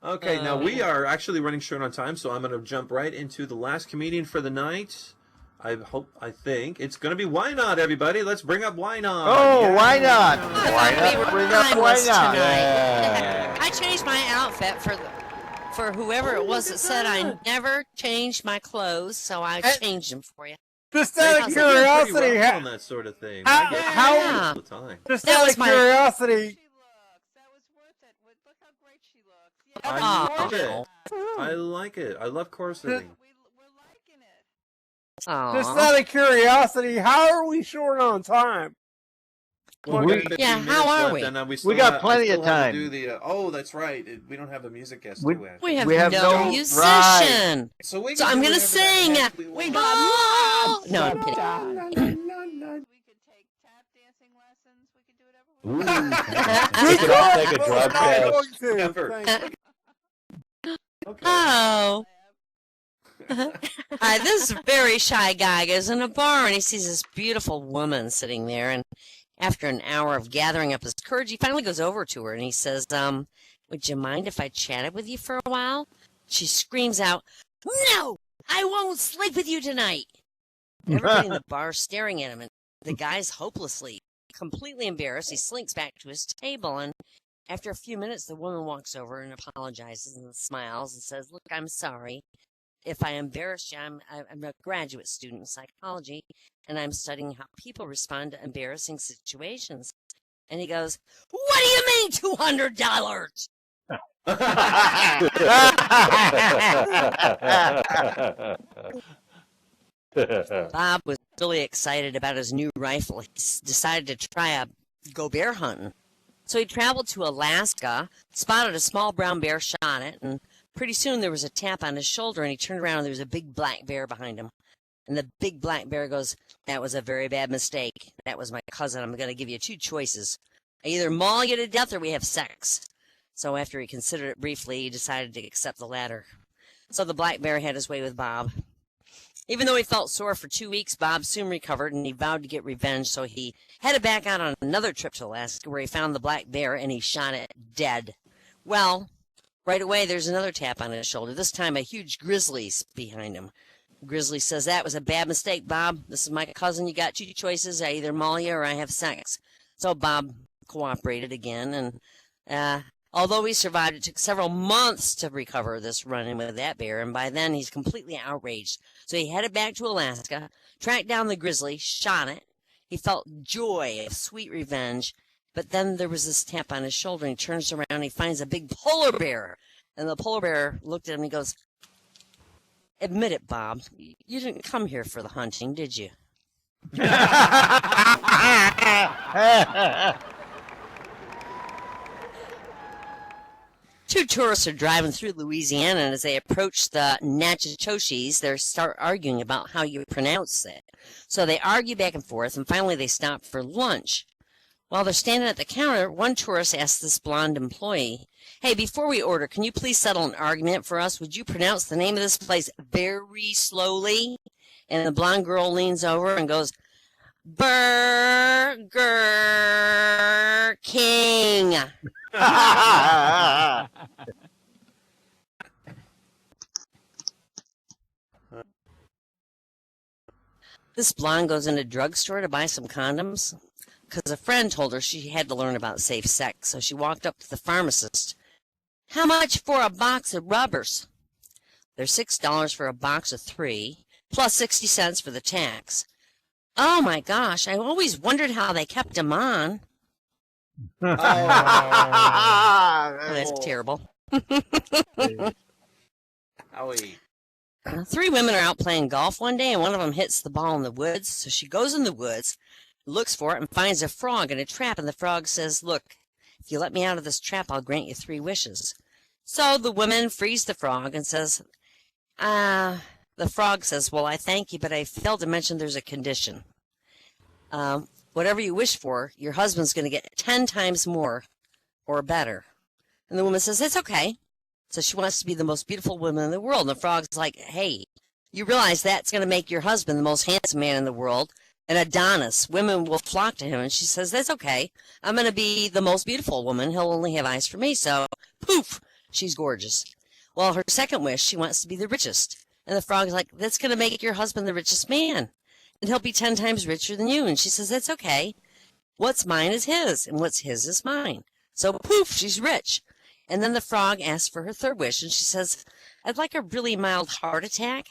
Okay, now we are actually running short on time, so I'm going to jump right into the last comedian for the night. I think it's going to be Why Not, everybody. Let's bring up Why Not. Oh, yeah. Why Not? Why not? Bring up Why Not? Yeah. I changed my outfit for whoever it was that said I never changed my clothes, so I changed them for you. Just out of curiosity, on that sort of thing. how- all the time. just That out was of my- curiosity, That was worth it. Look how great she looks. I like it. I love corseting. We're liking it. just Aw. out of curiosity, how are we short on time? Well, We- we got 15 Yeah, minutes how are left, we? and, we still got have- plenty I of still have to time. do the, oh, that's right. We don't have a music guest, We- do we? We have, We have no no- musician. right. So, we So can I'm do gonna whatever the sing. heck we We want. got no, I'm kidding. We could take tap dancing lessons. We could do whatever we want. We could all take a drug test. Effort. Okay. Oh. Hi, this very shy guy goes in a bar and he sees this beautiful woman sitting there, and after an hour of gathering up his courage, he finally goes over to her and he says, would you mind if I chatted with you for a while? She screams out, no, I won't sleep with you tonight. Everybody in the bar is staring at him, and the guy's hopelessly, completely embarrassed. He slinks back to his table, and after a few minutes, the woman walks over and apologizes and smiles and says, look, I'm sorry if I embarrassed you. I'm a graduate student in psychology, and I'm studying how people respond to embarrassing situations. And he goes, what do you mean $200? Bob was really excited about his new rifle. He decided to try a go bear hunting. So he traveled to Alaska, spotted a small brown bear, shot it, and pretty soon there was a tap on his shoulder, and he turned around and there was a big black bear behind him. And the big black bear goes, that was a very bad mistake. That was my cousin. I'm going to give you two choices. I either maul you to death or we have sex. So after he considered it briefly, he decided to accept the latter. So the black bear had his way with Bob. Even though he felt sore for 2 weeks, Bob soon recovered, and he vowed to get revenge, so he headed back out on another trip to Alaska where he found the black bear, and he shot it dead. Well, right away there's another tap on his shoulder, this time a huge grizzly's behind him. Grizzly says, that was a bad mistake, Bob. This is my cousin. You got two choices. I either maul you or I have sex. So Bob cooperated again, and although he survived, it took several months to recover this run-in with that bear, and by then he's completely outraged. So he headed back to Alaska, tracked down the grizzly, shot it. He felt joy of sweet revenge, but then there was this tap on his shoulder, and he turns around and he finds a big polar bear. And the polar bear looked at him and he goes, admit it, Bob, you didn't come here for the hunting, did you? Two tourists are driving through Louisiana, and as they approach the Natchitoches, they start arguing about how you pronounce it. So they argue back and forth, and finally they stop for lunch. While they're standing at the counter, one tourist asks this blonde employee, hey, before we order, can you please settle an argument for us? Would you pronounce the name of this place very slowly? And the blonde girl leans over and goes, Burger King. This blonde goes in a drugstore to buy some condoms because a friend told her she had to learn about safe sex, so she walked up to the pharmacist. How much for a box of rubbers? They're $6 for a box of 3, plus 60 cents for the tax. Oh my gosh, I always wondered how they kept them on. Oh, that's terrible. Howie. 3 women are out playing golf one day, and one of them hits the ball in the woods. So she goes in the woods, looks for it, and finds a frog in a trap. And the frog says, look, if you let me out of this trap, I'll grant you 3 wishes. So the woman frees the frog and says, the frog says, well, I thank you, but I failed to mention there's a condition. Whatever you wish for, your husband's going to get 10 times more or better. And the woman says, it's okay. So she wants to be the most beautiful woman in the world. And the frog's like, hey, you realize that's going to make your husband the most handsome man in the world, an Adonis. Women will flock to him. And she says, that's okay. I'm going to be the most beautiful woman. He'll only have eyes for me. So, poof, She's gorgeous. Well, her second wish, she wants to be the richest. And the frog's like, that's going to make your husband the richest man. And he'll be 10 times richer than you. And she says, that's okay. What's mine is his, and what's his is mine. So poof, she's rich. And then the frog asks for her third wish, and she says, I'd like a really mild heart attack.